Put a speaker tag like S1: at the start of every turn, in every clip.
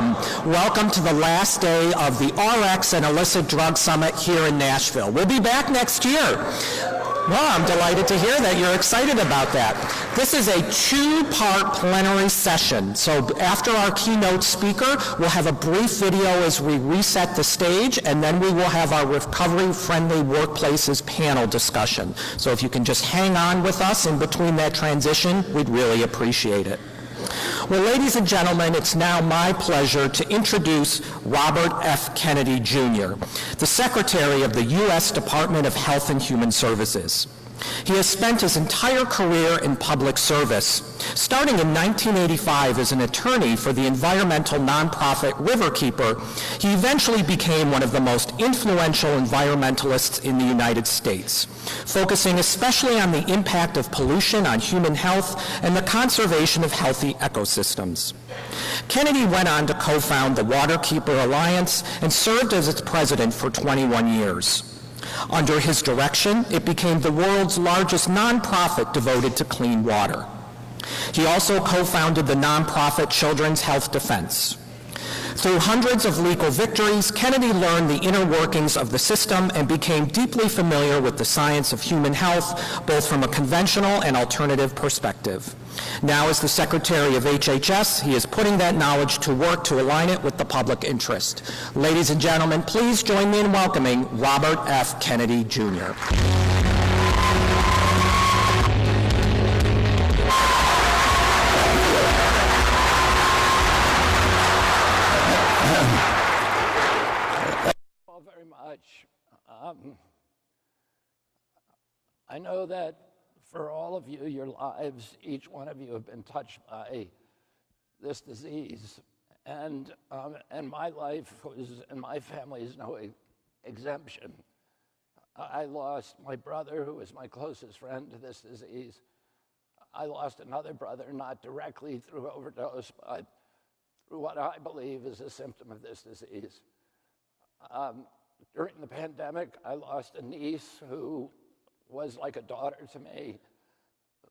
S1: welcome. Welcome to the last day of the RX and Illicit Drug Summit here in Nashville. We'll be back next year. Well, I'm delighted to hear that you're excited about that. This is a two-part plenary session. So after our keynote speaker, we'll have a brief video as we reset the stage, and then we will have our recovery-friendly workplaces panel discussion. So if you can just hang on with us in between that transition, we'd really appreciate it. Well, ladies and gentlemen, it's now my pleasure to introduce Robert F. Kennedy, Jr., the Secretary of the U.S. Department of Health and Human Services. He has spent his entire career in public service, starting in 1985 as an attorney for the environmental nonprofit Riverkeeper. He eventually became one of the most influential environmentalists in the United States, focusing especially on the impact of pollution on human health and the conservation of healthy ecosystems. Kennedy went on to co-found the Waterkeeper Alliance and served as its president for 21 years. Under his direction, it became the world's largest nonprofit devoted to clean water. He also co-founded the nonprofit Children's Health Defense. Through hundreds of legal victories, Kennedy learned the inner workings of the system and became deeply familiar with the science of human health, both from a conventional and alternative perspective. Now, as the Secretary of HHS, he is putting that knowledge to work to align it with the public interest. Ladies and gentlemen, please join me in welcoming Robert F. Kennedy, Jr.
S2: Very much. I know that for all of you, your lives, each one of you have been touched by this disease. And my life was, and my family is no exemption. I lost my brother, who was my closest friend, to this disease. I lost another brother, not directly through overdose, but through what I believe is a symptom of this disease. During the pandemic, I lost a niece who was like a daughter to me,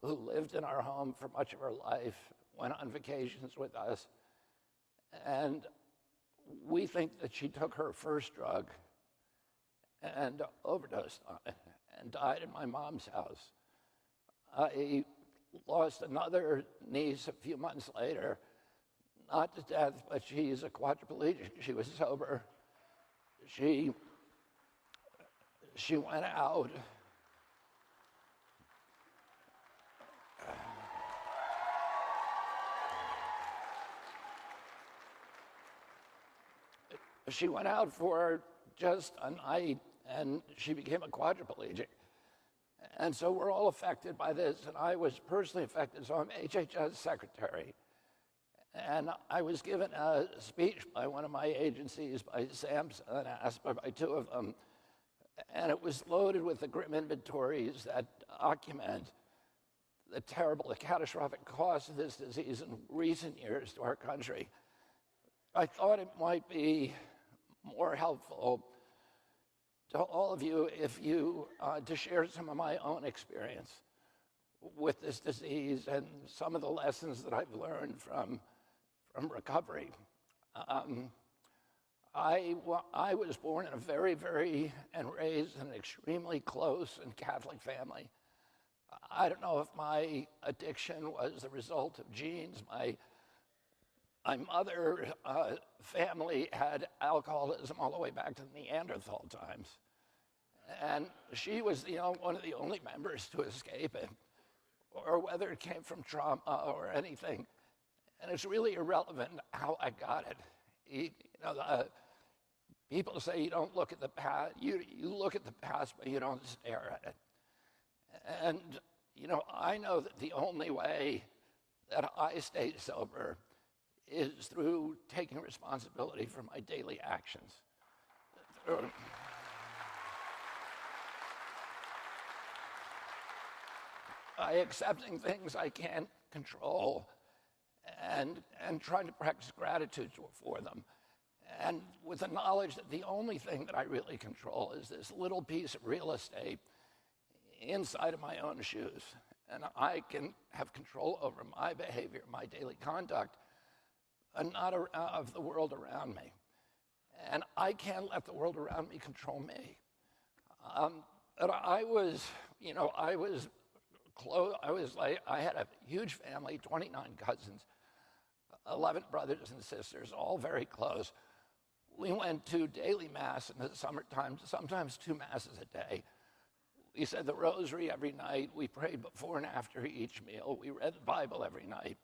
S2: who lived in our home for much of her life, went on vacations with us, and we think that she took her first drug and overdosed on it and died in my mom's house. I lost another niece a few months later, not to death, but she's a quadriplegic. She was sober. She went out. She went out for just a night, and she became a quadriplegic. And so we're all affected by this, and I was personally affected, so I'm HHS secretary. And I was given a speech by one of my agencies, by SAMHSA and ASPA, by two of them, and it was loaded with the grim inventories that document the terrible, the catastrophic cost of this disease in recent years to our country. I thought it might be more helpful to all of you if you, to share some of my own experience with this disease and some of the lessons that I've learned from recovery. I was born in a very, and raised in an extremely close and Catholic family. I don't know if my addiction was the result of genes. My mother family had alcoholism all the way back to the Neanderthal times. And she was one of the only members to escape it, or whether it came from trauma or anything. And it's really irrelevant how I got it. People say you don't look at the past, you look at the past, but you don't stare at it. And, I know that the only way that I stay sober is through taking responsibility for my daily actions. By accepting things I can't control and trying to practice gratitude for them. And with the knowledge that the only thing that I really control is this little piece of real estate inside of my own shoes. And I can have control over my behavior, my daily conduct. not of the world around me. And I can't let the world around me control me. But I was close. I had a huge family, 29 cousins, 11 brothers and sisters, all very close. We went to daily mass in the summertime, sometimes 2 masses a day. We said the rosary every night. We prayed before and after each meal. We read the Bible every night.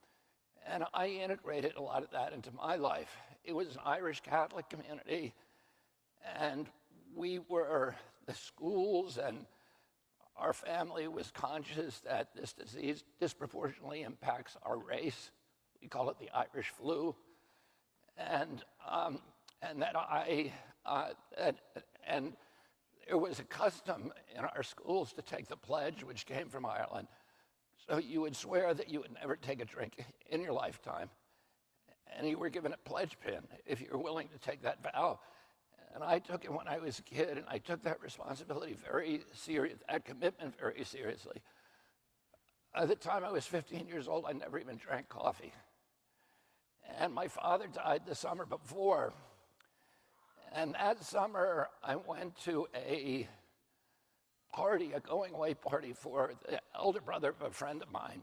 S2: And I integrated a lot of that into my life. It was an Irish Catholic community, and the schools and our family was conscious that this disease disproportionately impacts our race. We call it the Irish flu. And there was a custom in our schools to take the pledge, which came from Ireland. So you would swear that you would never take a drink in your lifetime. And you were given a pledge pin if you were willing to take that vow. And I took it when I was a kid, and I took that responsibility very serious, that commitment very seriously. At the time I was 15 years old, I never even drank coffee. And my father died the summer before. And that summer, I went to a party, a going-away party for the elder brother of a friend of mine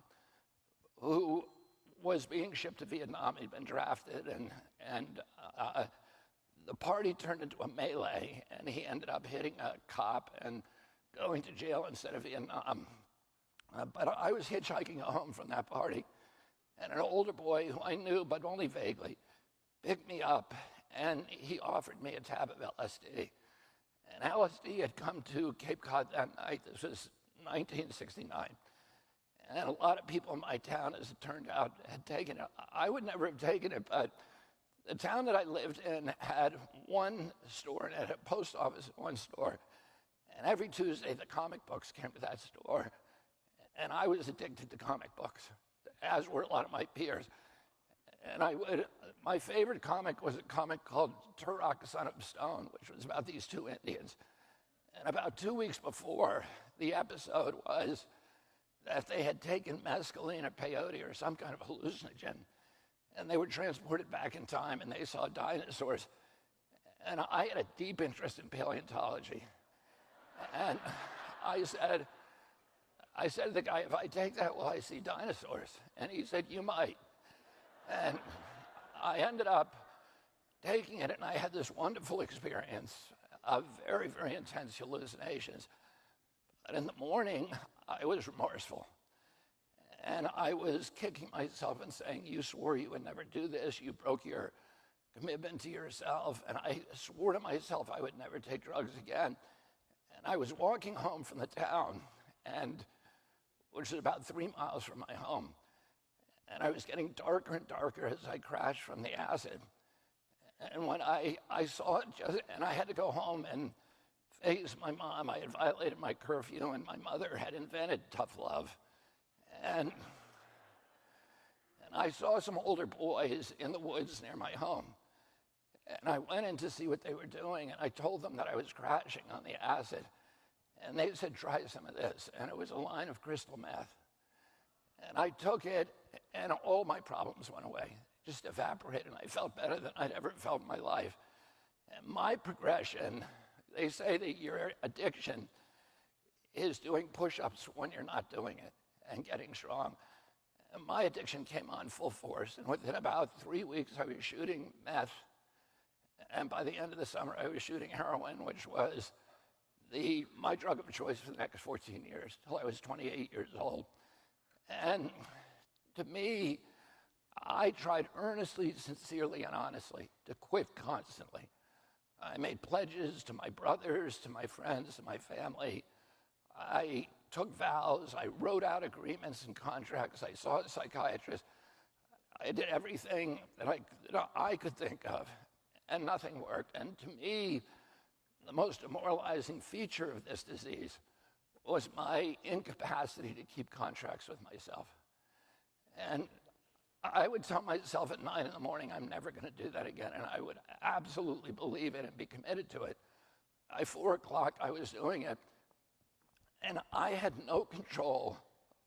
S2: who was being shipped to Vietnam. He'd been drafted, and the party turned into a melee, and he ended up hitting a cop and going to jail instead of Vietnam. But I was hitchhiking home from that party, and an older boy who I knew, but only vaguely, picked me up, and he offered me a tab of LSD. And LSD had come to Cape Cod that night. This was 1969. And a lot of people in my town, as it turned out, had taken it. I would never have taken it, but the town that I lived in had one store, and it had a post office at one store. And every Tuesday, the comic books came to that store. And I was addicted to comic books, as were a lot of my peers. And my favorite comic was a comic called Turok, Son of Stone, which was about these 2 Indians. And about 2 weeks before, the episode was that they had taken mescaline or peyote or some kind of hallucinogen, and they were transported back in time, and they saw dinosaurs. And I had a deep interest in paleontology. And I said to the guy, if I take that, will I see dinosaurs? And he said, you might. And I ended up taking it, and I had this wonderful experience of very, very intense hallucinations. But in the morning, I was remorseful. And I was kicking myself and saying, you swore you would never do this. You broke your commitment to yourself. And I swore to myself I would never take drugs again. And I was walking home from the town, which is about 3 miles from my home. And I was getting darker and darker as I crashed from the acid. And when I saw it, and I had to go home and face my mom. I had violated my curfew, and my mother had invented tough love. And I saw some older boys in the woods near my home. And I went in to see what they were doing, and I told them that I was crashing on the acid. And they said, try some of this. And it was a line of crystal meth. And I took it, and all my problems went away, just evaporated. And I felt better than I'd ever felt in my life. And my progression, they say that your addiction is doing push-ups when you're not doing it and getting strong. And my addiction came on full force. And within about 3 weeks, I was shooting meth. And by the end of the summer, I was shooting heroin, which was my drug of choice for the next 14 years, till I was 28 years old. And to me, I tried earnestly, sincerely, and honestly to quit constantly. I made pledges to my brothers, to my friends, to my family. I took vows. I wrote out agreements and contracts. I saw a psychiatrist. I did everything that I could think of, and nothing worked. And to me, the most demoralizing feature of this disease was my incapacity to keep contracts with myself. And I would tell myself at 9 in the morning, I'm never going to do that again. And I would absolutely believe it and be committed to it. By 4 o'clock, I was doing it. And I had no control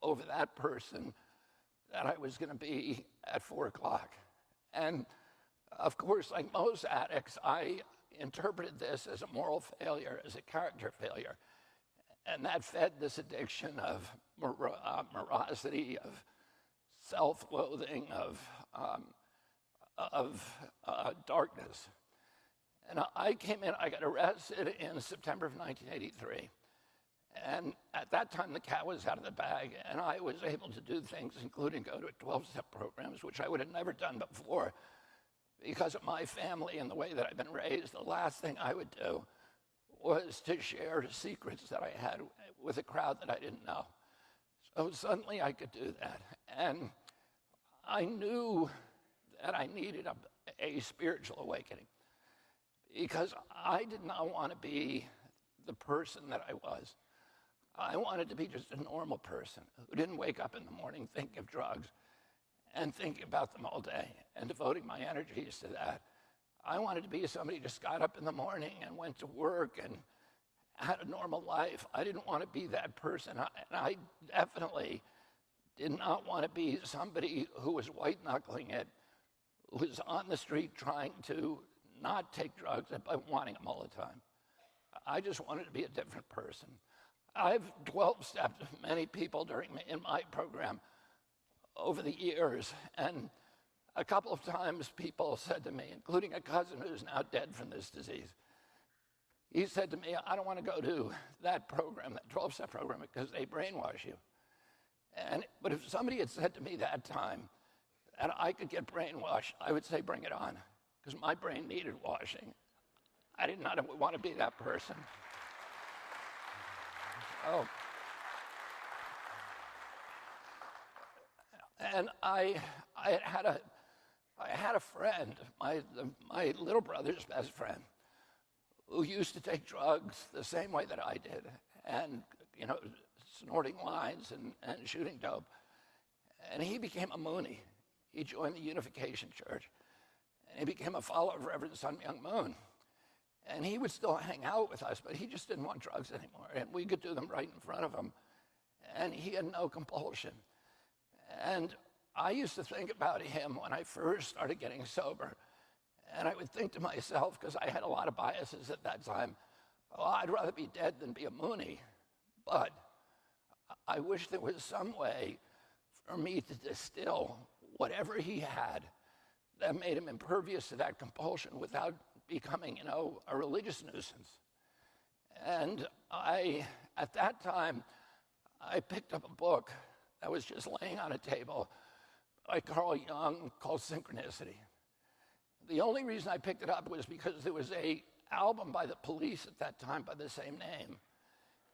S2: over that person that I was going to be at 4 o'clock. And Of course, like most addicts, I interpreted this as a moral failure, as a character failure. And that fed this addiction of morosity, of self-loathing, of darkness. And I came in, I got arrested in September of 1983. And at that time, the cat was out of the bag, and I was able to do things, including go to 12-step programs, which I would have never done before. Because of my family and the way that I've been raised, the last thing I would do was to share secrets that I had with a crowd that I didn't know. So suddenly I could do that. And I knew that I needed a spiritual awakening because I did not want to be the person that I was. I wanted to be just a normal person who didn't wake up in the morning thinking of drugs and thinking about them all day and devoting my energies to that. I wanted to be somebody who just got up in the morning and went to work and had a normal life. I didn't want to be that person. And I definitely did not want to be somebody who was white-knuckling it, who was on the street trying to not take drugs but wanting them all the time. I just wanted to be a different person. I've 12-stepped many people in my program over the years, and a couple of times people said to me, including a cousin who's now dead from this disease, he said to me, I don't want to go to that program, that 12-step program, because they brainwash you. But if somebody had said to me that time that I could get brainwashed, I would say, bring it on, because my brain needed washing. I did not want to be that person. Oh. And I had a friend, my little brother's best friend, who used to take drugs the same way that I did, and snorting lines and shooting dope. And he became a Moonie. He joined the Unification Church, and he became a follower of Reverend Sun Myung Moon. And he would still hang out with us, but he just didn't want drugs anymore, and we could do them right in front of him. And he had no compulsion. And I used to think about him when I first started getting sober. And I would think to myself, because I had a lot of biases at that time, oh, I'd rather be dead than be a Moonie. But I wish there was some way for me to distill whatever he had that made him impervious to that compulsion without becoming, a religious nuisance. And at that time, I picked up a book that was just laying on a table by Carl Jung called Synchronicity. The only reason I picked it up was because there was an album by the Police at that time by the same name,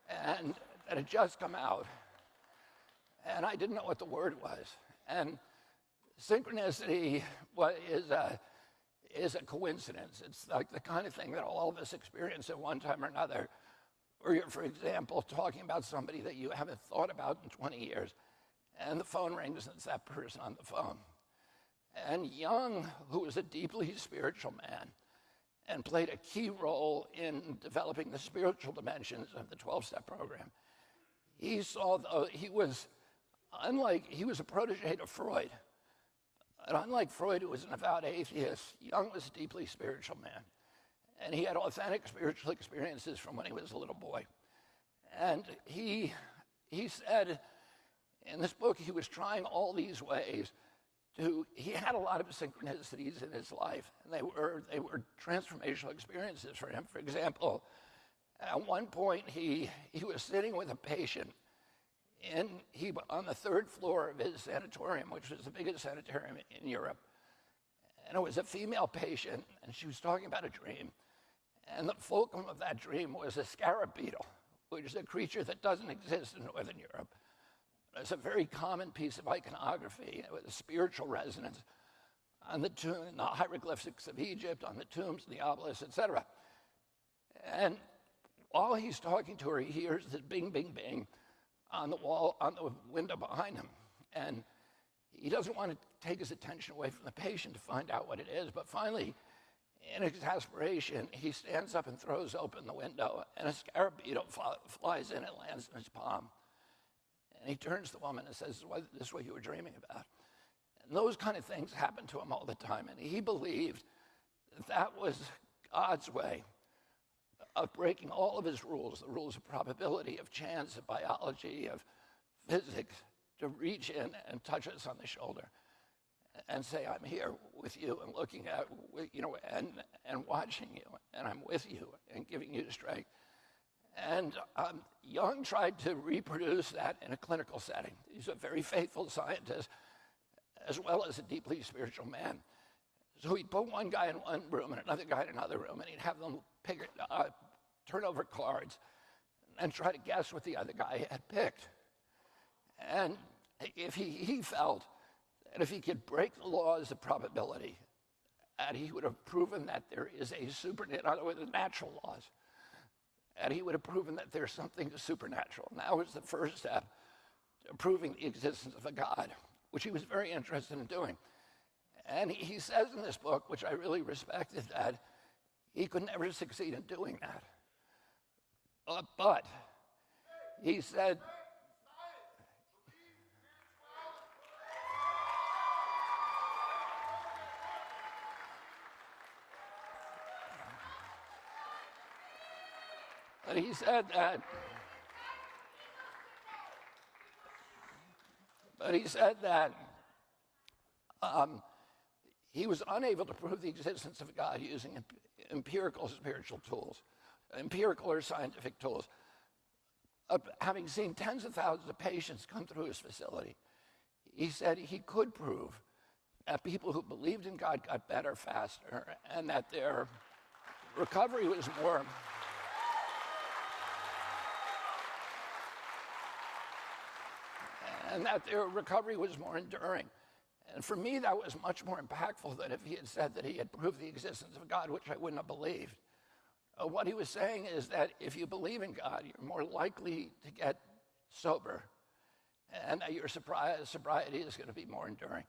S2: and that had just come out, and I didn't know what the word was. And synchronicity is a coincidence. It's like the kind of thing that all of us experience at one time or another, where you're, for example, talking about somebody that you haven't thought about in 20 years, and the phone rings and it's that person on the phone. And Jung, who was a deeply spiritual man and played a key role in developing the spiritual dimensions of the 12-step program, he saw, he was a protege of Freud. And unlike Freud, who was an avowed atheist, Jung was a deeply spiritual man. And he had authentic spiritual experiences from when he was a little boy. And he said in this book, he was trying all these ways he had a lot of synchronicities in his life, and they were transformational experiences for him. For example, at one point, he was sitting with a patient on the third floor of his sanatorium, which was the biggest sanatorium in Europe. And it was a female patient, and she was talking about a dream. And the fulcrum of that dream was a scarab beetle, which is a creature that doesn't exist in Northern Europe. It's a very common piece of iconography with a spiritual resonance on the hieroglyphics of Egypt, on the tombs, the obelisks, etc. And while he's talking to her, he hears this bing, bing, bing on the wall, on the window behind him. And he doesn't want to take his attention away from the patient to find out what it is. But finally, in exasperation, he stands up and throws open the window, and a scarab beetle flies in and lands in his palm. And he turns to the woman and says, this is what you were dreaming about. And And those kind of things happened to him all the time. And he believed that that was God's way of breaking all of his rules, the rules of probability, of chance, of biology, of physics, to reach in and touch us on the shoulder and say, I'm here with you and looking at, and watching you, and I'm with you and giving you strength. And Jung tried to reproduce that in a clinical setting. He's a very faithful scientist, as well as a deeply spiritual man. So he'd put one guy in one room and another guy in another room, and he'd have them turn over cards and try to guess what the other guy had picked. And if he felt that if he could break the laws of probability, that he would have proven that there is a in other words, the natural laws, and he would have proven that there's something supernatural. And that was the first step to proving the existence of a God, which he was very interested in doing. And he says in this book, which I really respected, that he could never succeed in doing that. But he said, that he was unable to prove the existence of God using empirical spiritual tools, empirical or scientific tools. Having seen tens of thousands of patients come through his facility, he said he could prove that people who believed in God got better faster, and that their recovery was more enduring. And for me, that was much more impactful than if he had said that he had proved the existence of God, which I wouldn't have believed. What he was saying is that if you believe in God, you're more likely to get sober, and that your sobriety is going to be more enduring.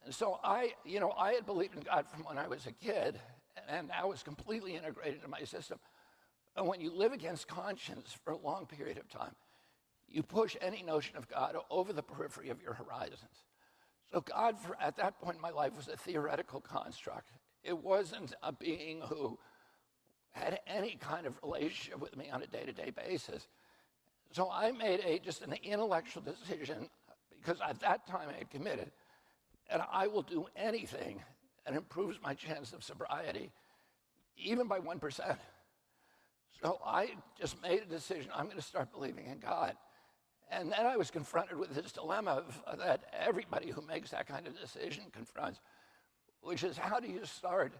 S2: And so I had believed in God from when I was a kid, and that was completely integrated into my system. And when you live against conscience for a long period of time, you push any notion of God over the periphery of your horizons. So God, at that point in my life, was a theoretical construct. It wasn't a being who had any kind of relationship with me on a day-to-day basis. So I made just an intellectual decision, because at that time I had committed, and I will do anything that improves my chance of sobriety, even by 1%. So I just made a decision, I'm going to start believing in God. And then I was confronted with this dilemma that everybody who makes that kind of decision confronts, which is, how do you start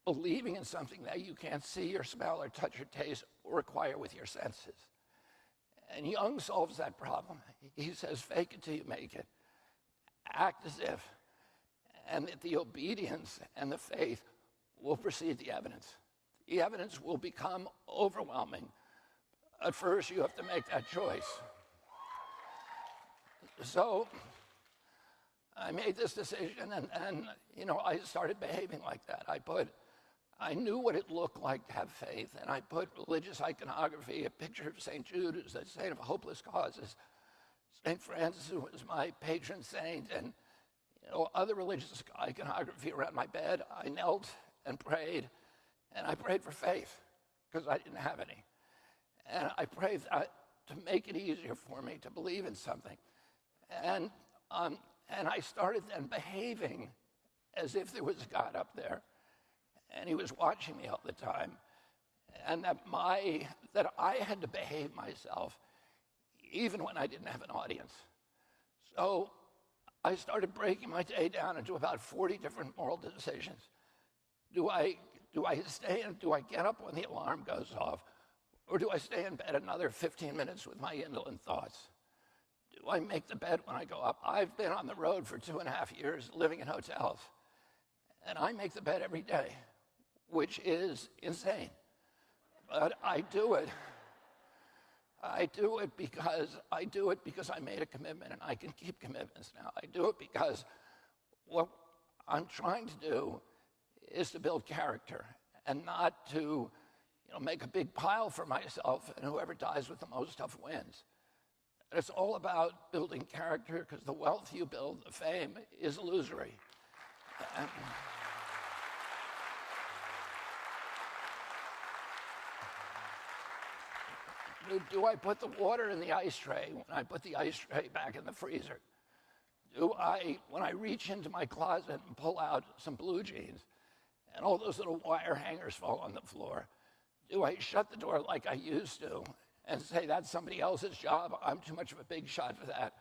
S2: believing in something that you can't see or smell or touch or taste or acquire with your senses? And Jung solves that problem. He says, fake it till you make it. Act as if. And that the obedience and the faith will precede the evidence. The evidence will become overwhelming. At first, you have to make that choice. So I made this decision, and I started behaving like that. I knew what it looked like to have faith, and I put religious iconography, a picture of St. Jude as a saint of hopeless causes, St. Francis, who was my patron saint, and other religious iconography around my bed. I knelt and prayed for faith, because I didn't have any. And I prayed to make it easier for me to believe in something. And I started then behaving as if there was a God up there, and he was watching me all the time, and that I had to behave myself even when I didn't have an audience. So I started breaking my day down into about 40 different moral decisions. Do I stay and do I get up when the alarm goes off? Or do I stay in bed another 15 minutes with my indolent thoughts? Do I make the bed when I go up? I've been on the road for 2.5 years living in hotels, and I make the bed every day, which is insane. But I do it. I do it because I made a commitment, and I can keep commitments now. I do it because what I'm trying to do is to build character, and not to make a big pile for myself, and whoever dies with the most stuff wins. And it's all about building character, because the wealth you build, the fame, is illusory. And do I put the water in the ice tray when I put the ice tray back in the freezer? When I reach into my closet and pull out some blue jeans and all those little wire hangers fall on the floor, do I shut the door like I used to and say that's somebody else's job, I'm too much of a big shot for that?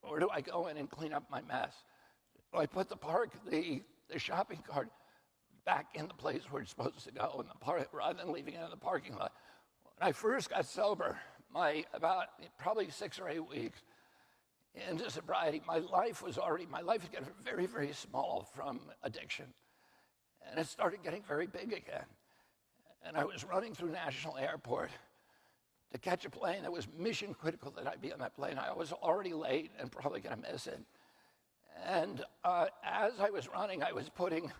S2: Or do I go in and clean up my mess? Do I put the shopping cart back in the place where it's supposed to go rather than leaving it in the parking lot? When I first got sober, about probably 6 or 8 weeks into sobriety, my life was getting very, very small from addiction. And it started getting very big again. And I was running through Nashville Airport to catch a plane that was mission critical that I be on that plane. I was already late and probably going to miss it. And as I was running, I was putting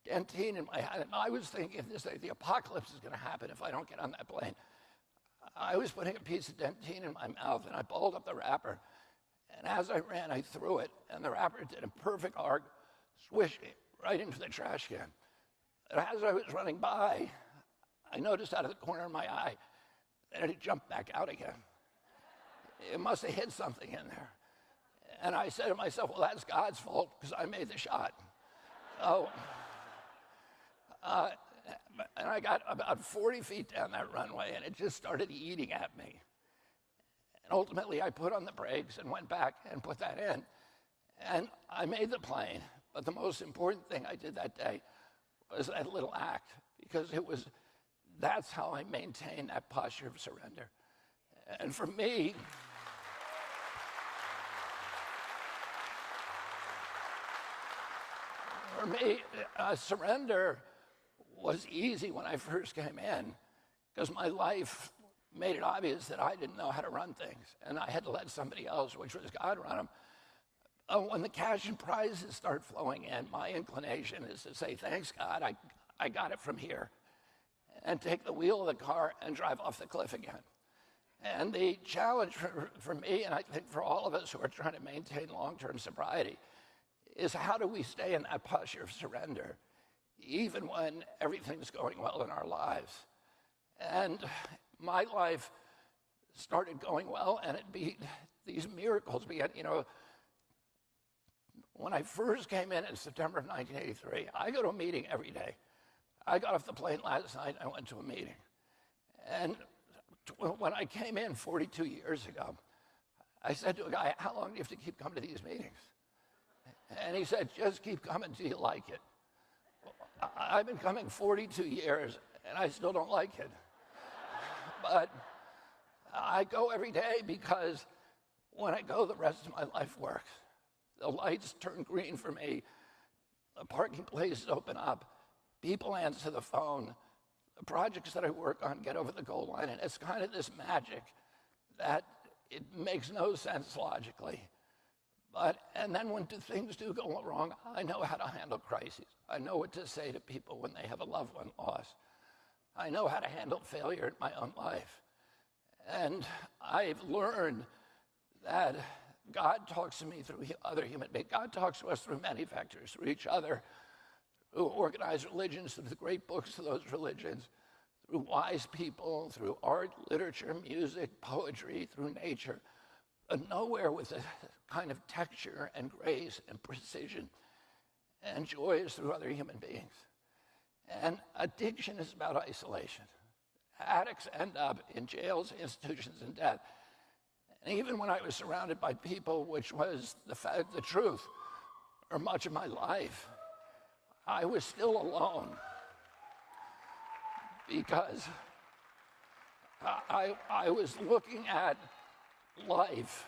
S2: dentine in my hand. And I was thinking, the apocalypse is going to happen if I don't get on that plane. I was putting a piece of dentine in my mouth, and I balled up the wrapper. And as I ran, I threw it, and the wrapper did a perfect arc, swishing right into the trash can. And as I was running by, I noticed out of the corner of my eye that it had jumped back out again. It must have hit something in there. And I said to myself, well, that's God's fault, because I made the shot. So, and I got about 40 feet down that runway, and it just started eating at me. And ultimately, I put on the brakes and went back and put that in. And I made the plane. But the most important thing I did that day was that little act, because that's how I maintain that posture of surrender. And for me, surrender was easy when I first came in, because my life made it obvious that I didn't know how to run things, and I had to let somebody else, which was God, run them. When the cash and prizes start flowing in, my inclination is to say, thanks, God, I got it from here, and take the wheel of the car and drive off the cliff again. And the challenge for me, and I think for all of us who are trying to maintain long-term sobriety, is how do we stay in that posture of surrender, even when everything's going well in our lives? And my life started going well, and these miracles began. When I first came in September of 1983, I go to a meeting every day. I got off the plane last night, I went to a meeting. And when I came in 42 years ago, I said to a guy, how long do you have to keep coming to these meetings? And he said, just keep coming till you like it. I've been coming 42 years, and I still don't like it. But I go every day because when I go, the rest of my life works. The lights turn green for me. The parking places open up. People answer the phone. The projects that I work on get over the goal line. And it's kind of this magic that it makes no sense logically. And then when things do go wrong, I know how to handle crises. I know what to say to people when they have a loved one lost. I know how to handle failure in my own life. And I've learned that God talks to me through other human beings. God talks to us through many vectors, through each other, through organized religions, through the great books of those religions, through wise people, through art, literature, music, poetry, through nature, but nowhere with the kind of texture and grace and precision and joy is through other human beings. And addiction is about isolation. Addicts end up in jails, institutions, and death. And even when I was surrounded by people, which was the truth, or much of my life, I was still alone because I was looking at life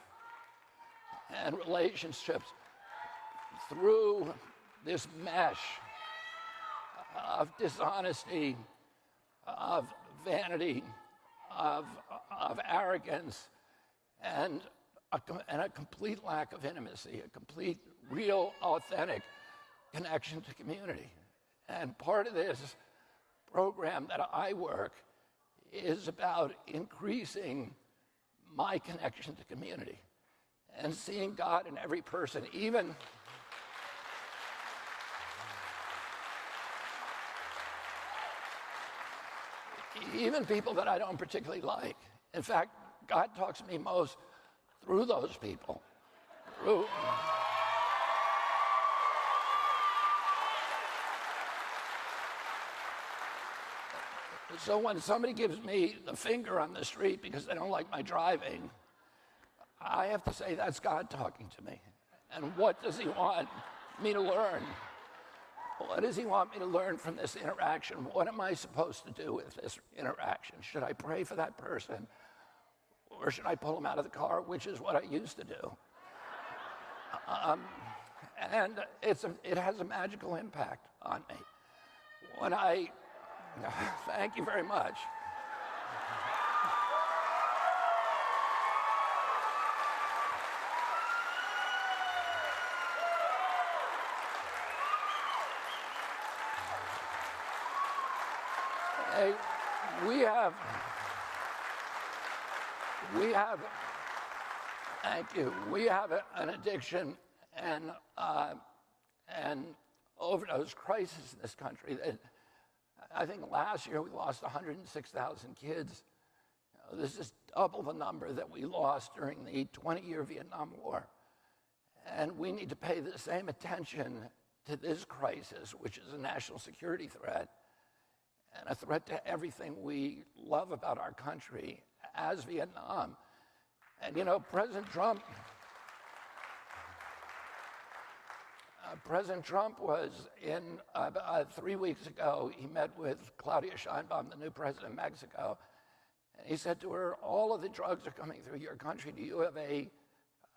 S2: and relationships through this mesh of dishonesty, of vanity, of arrogance, and a complete lack of intimacy, a complete, real, authentic connection to community. And part of this program that I work is about increasing my connection to community and seeing God in every person, even people that I don't particularly like. In fact, God talks to me most through those people. So when somebody gives me the finger on the street because they don't like my driving, I have to say that's God talking to me. And what does he want me to learn? What does he want me to learn from this interaction? What am I supposed to do with this interaction? Should I pray for that person? Or should I pull them out of the car, which is what I used to do? And it has a magical impact on me. Thank you very much. Hey, we have, thank you. We have an addiction and overdose crisis in this country. I think last year we lost 106,000 kids. This is double the number that we lost during the 20-year Vietnam War. And we need to pay the same attention to this crisis, which is a national security threat and a threat to everything we love about our country as Vietnam. And you know, President Trump was in, 3 weeks ago, he met with Claudia Sheinbaum, the new president of Mexico, and he said to her, all of the drugs are coming through your country. Do you have a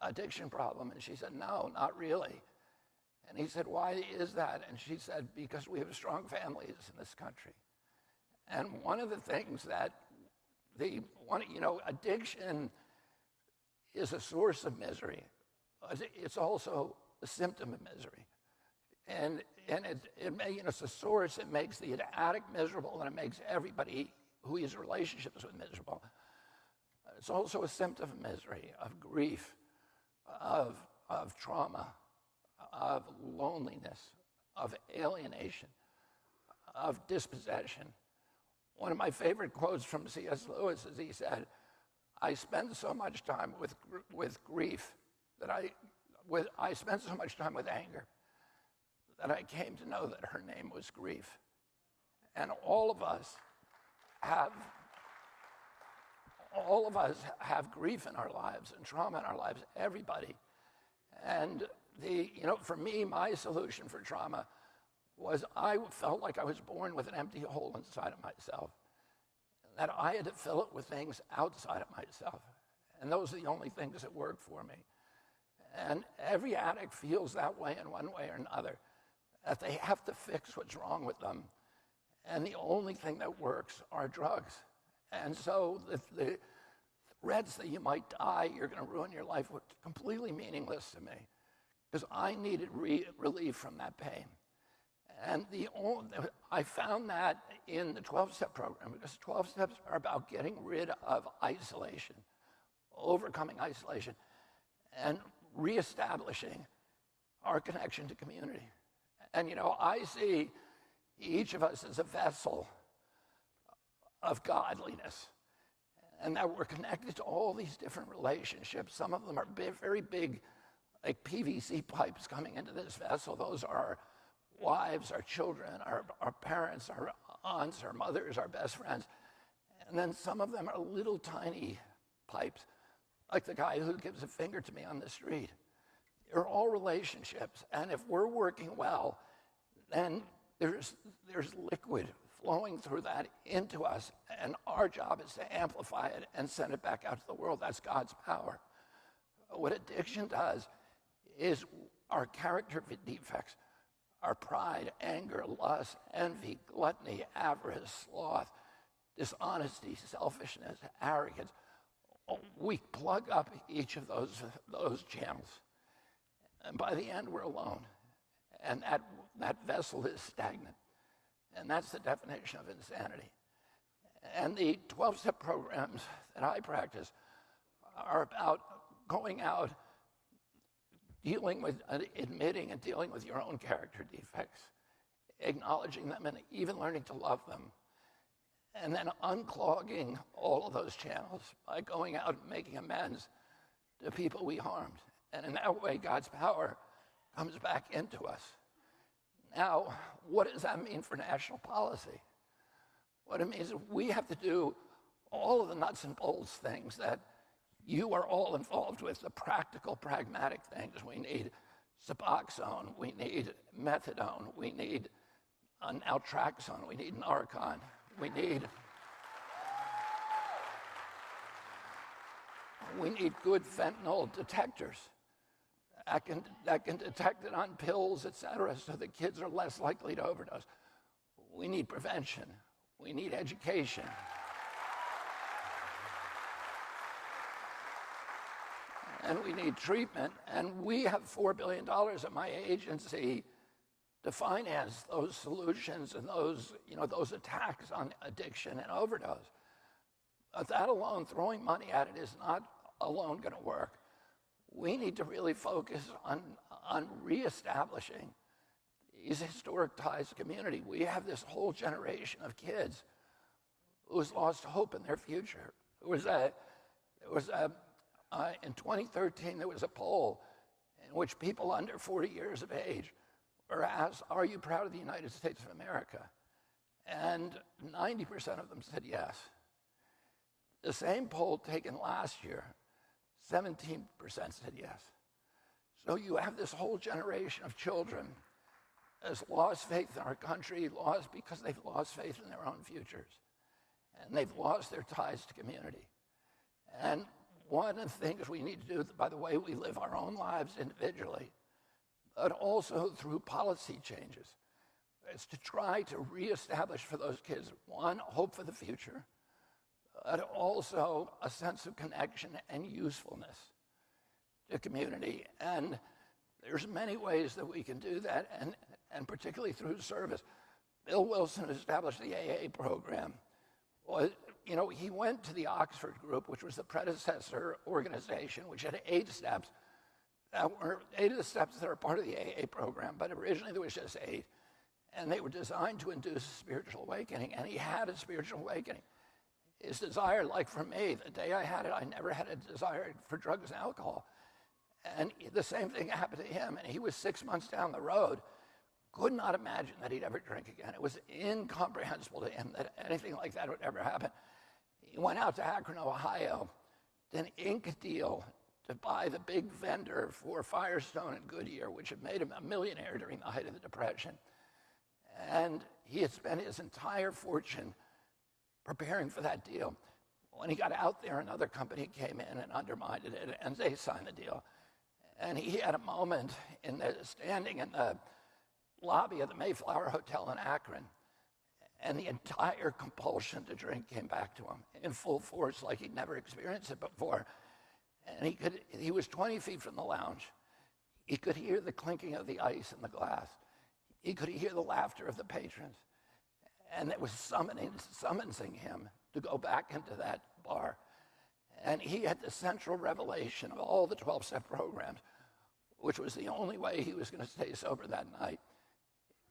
S2: addiction problem? And she said, no, not really. And he said, why is that? And she said, because we have strong families in this country. And one of the things that addiction is a source of misery. It's also a symptom of misery. And it's a source that makes the addict miserable, and it makes everybody who he has relationships with miserable. It's also a symptom of misery, of grief, of trauma, of loneliness, of alienation, of dispossession. One of my favorite quotes from C.S. Lewis is he said, I spend so much time with grief that I spent so much time with anger that I came to know that her name was grief. And all of us have grief in our lives and trauma in our lives, everybody. And for me, my solution for trauma was I felt like I was born with an empty hole inside of myself, that I had to fill it with things outside of myself. And those are the only things that worked for me. And every addict feels that way in one way or another, that they have to fix what's wrong with them. And the only thing that works are drugs. And so the threats that you might die, you're going to ruin your life, were completely meaningless to me, because I needed relief from that pain. And I found that in the 12-step program, because 12 steps are about getting rid of isolation, overcoming isolation, and reestablishing our connection to community. And I see each of us as a vessel of godliness, and that we're connected to all these different relationships. Some of them are very big, like PVC pipes coming into this vessel. Those are our wives, our children, our parents, our aunts, our mothers, our best friends. And then some of them are little tiny pipes, like the guy who gives a finger to me on the street. They're all relationships, and if we're working well, then there's liquid flowing through that into us, and our job is to amplify it and send it back out to the world. That's God's power. What addiction does is our character defects, our pride, anger, lust, envy, gluttony, avarice, sloth, dishonesty, selfishness, arrogance. We plug up each of those channels. And by the end, we're alone. And that vessel is stagnant. And that's the definition of insanity. And the 12-step programs that I practice are about going out, dealing with, admitting and dealing with your own character defects, acknowledging them, and even learning to love them. And then unclogging all of those channels by going out and making amends to people we harmed. And in that way, God's power comes back into us. Now, what does that mean for national policy? What it means is we have to do all of the nuts and bolts things that you are all involved with, the practical, pragmatic things. We need Suboxone, we need methadone, we need naltrexone, we need Narcan, we need good fentanyl detectors that can detect it on pills, et cetera, so that kids are less likely to overdose. We need prevention. We need education. And we need treatment. And we have $4 billion at my agency to finance those solutions and those attacks on addiction and overdose. But that alone, throwing money at it, is not alone going to work. We need to really focus on reestablishing these historic ties to community. We have this whole generation of kids who's lost hope in their future. In 2013, there was a poll in which people under 40 years of age were asked, "Are you proud of the United States of America?" And 90% of them said yes. The same poll taken last year, 17% said yes. So you have this whole generation of children has lost faith in our country, lost because they've lost faith in their own futures. And they've lost their ties to community. And one of the things we need to do, by the way we live our own lives individually, but also through policy changes, is to try to reestablish for those kids, one, hope for the future, but also a sense of connection and usefulness to community. And there's many ways that we can do that, and particularly through service. Bill Wilson established the AA program. Well, he went to the Oxford Group, which was the predecessor organization, which had 8 steps that were 8 of the steps that are part of the AA program, but originally there was just 8. And they were designed to induce a spiritual awakening, and he had a spiritual awakening. His desire, like for me, the day I had it, I never had a desire for drugs and alcohol. And the same thing happened to him, and he was 6 months down the road, could not imagine that he'd ever drink again. It was incomprehensible to him that anything like that would ever happen. He went out to Akron, Ohio, to ink a deal to buy the big vendor for Firestone and Goodyear, which had made him a millionaire during the height of the Depression. And he had spent his entire fortune preparing for that deal. When he got out there, another company came in and undermined it, and they signed the deal. And he had a moment standing in the lobby of the Mayflower Hotel in Akron, and the entire compulsion to drink came back to him in full force, like he'd never experienced it before. And he was 20 feet from the lounge. He could hear the clinking of the ice in the glass. He could hear the laughter of the patrons. And it was summoning him to go back into that bar. And he had the central revelation of all the 12-step programs, which was the only way he was going to stay sober that night,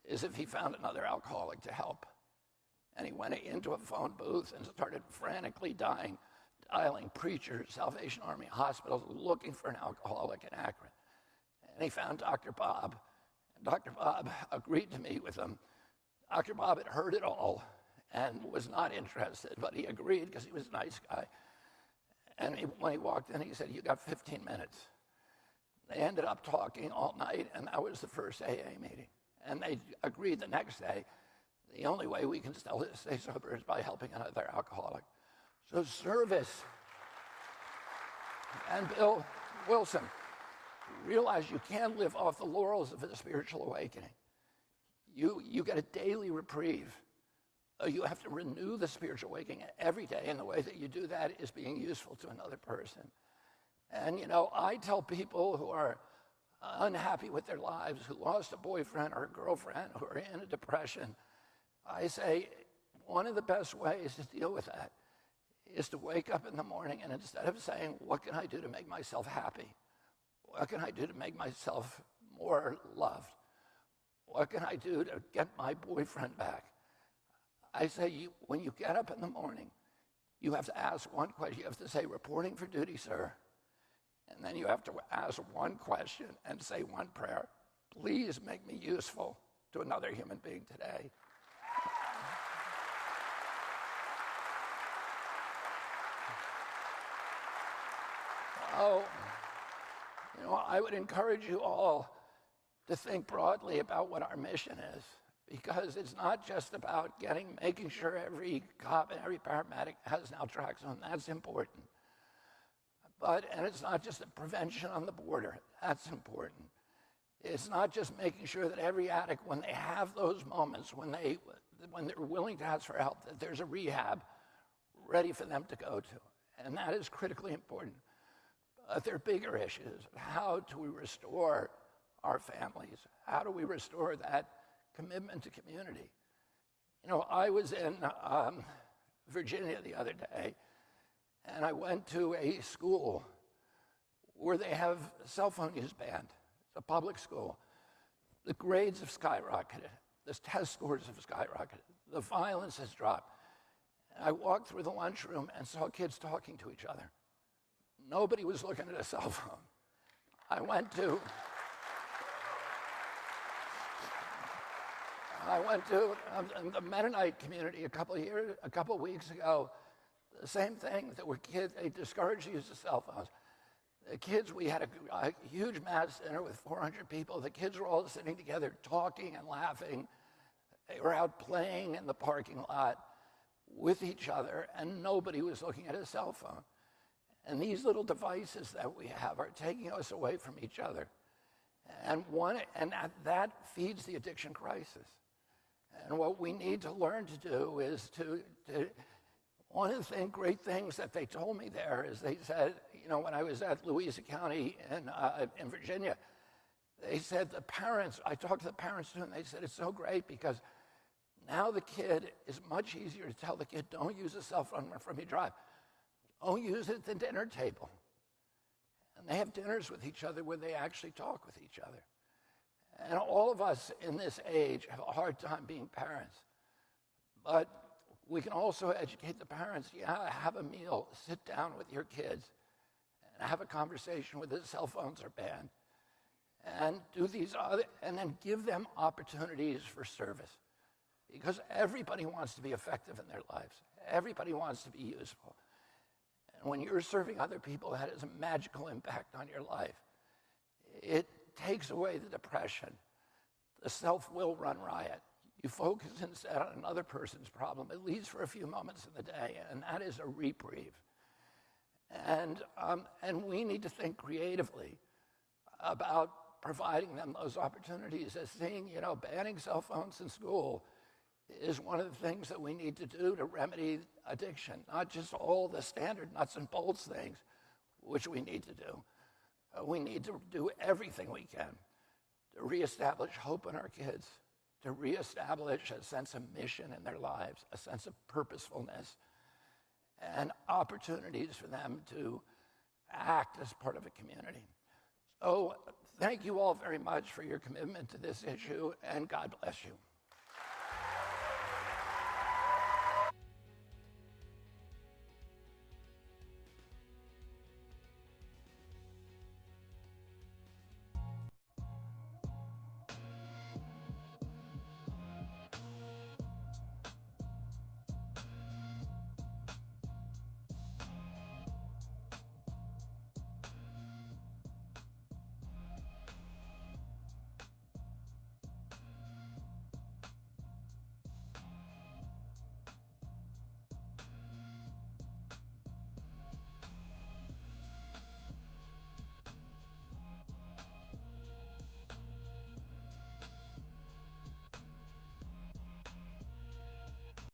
S2: is if he found another alcoholic to help. And he went into a phone booth and started frantically dialing preachers, Salvation Army hospitals, looking for an alcoholic in Akron. And he found Dr. Bob. And Dr. Bob agreed to meet with him. Dr. Bob had heard it all and was not interested, but he agreed because he was a nice guy. And when he walked in, he said, "You got 15 minutes. They ended up talking all night, and that was the first AA meeting. And they agreed the next day, the only way we can still stay sober is by helping another alcoholic. So service. And Bill Wilson realized you can't live off the laurels of a spiritual awakening. You get a daily reprieve. You have to renew the spiritual awakening every day, and the way that you do that is being useful to another person. And, I tell people who are unhappy with their lives, who lost a boyfriend or a girlfriend, who are in a depression, I say one of the best ways to deal with that is to wake up in the morning and instead of saying, what can I do to make myself happy? What can I do to make myself more loved? What can I do to get my boyfriend back? I say, when you get up in the morning, you have to ask one question. You have to say, reporting for duty, sir. And then you have to ask one question and say one prayer. Please make me useful to another human being today. Oh, I would encourage you all to think broadly about what our mission is, because it's not just about making sure every cop and every paramedic has naltrexone. That's important. And it's not just the prevention on the border. That's important. It's not just making sure that every addict, when they have those moments, when they're willing to ask for help, that there's a rehab ready for them to go to. And that is critically important. But there are bigger issues. How do we restore our families? How do we restore that commitment to community? I was in Virginia the other day, and I went to a school where they have cell phone use banned. It's a public school. The grades have skyrocketed. The test scores have skyrocketed. The violence has dropped. And I walked through the lunchroom and saw kids talking to each other. Nobody was looking at a cell phone. I went to the Mennonite community a couple of weeks ago. The same thing, that were kids, they discouraged the use of cell phones. The kids, we had a huge mass dinner with 400 people. The kids were all sitting together talking and laughing. They were out playing in the parking lot with each other, and nobody was looking at a cell phone. And these little devices that we have are taking us away from each other. And that feeds the addiction crisis. And what we need to learn to do is one of the great things that they told me there is they said, when I was at Louisa County in Virginia, they said I talked to the parents too, and they said it's so great because now the kid is much easier to tell the kid, don't use a cell phone from you drive. Don't use it at the dinner table. And they have dinners with each other where they actually talk with each other. And all of us in this age have a hard time being parents. But we can also educate the parents. Have a meal, sit down with your kids, and have a conversation where the cell phones are banned. And and then give them opportunities for service. Because everybody wants to be effective in their lives. Everybody wants to be useful. And when you're serving other people, that has a magical impact on your life. It takes away the depression. The self will run riot. You focus instead on another person's problem, at least for a few moments in the day, and that is a reprieve. And we need to think creatively about providing them those opportunities. As seeing, banning cell phones in school is one of the things that we need to do to remedy addiction, not just all the standard nuts and bolts things, which we need to do. We need to do everything we can to reestablish hope in our kids, to reestablish a sense of mission in their lives, a sense of purposefulness, and opportunities for them to act as part of a community. So thank you all very much for your commitment to this issue, and God bless you.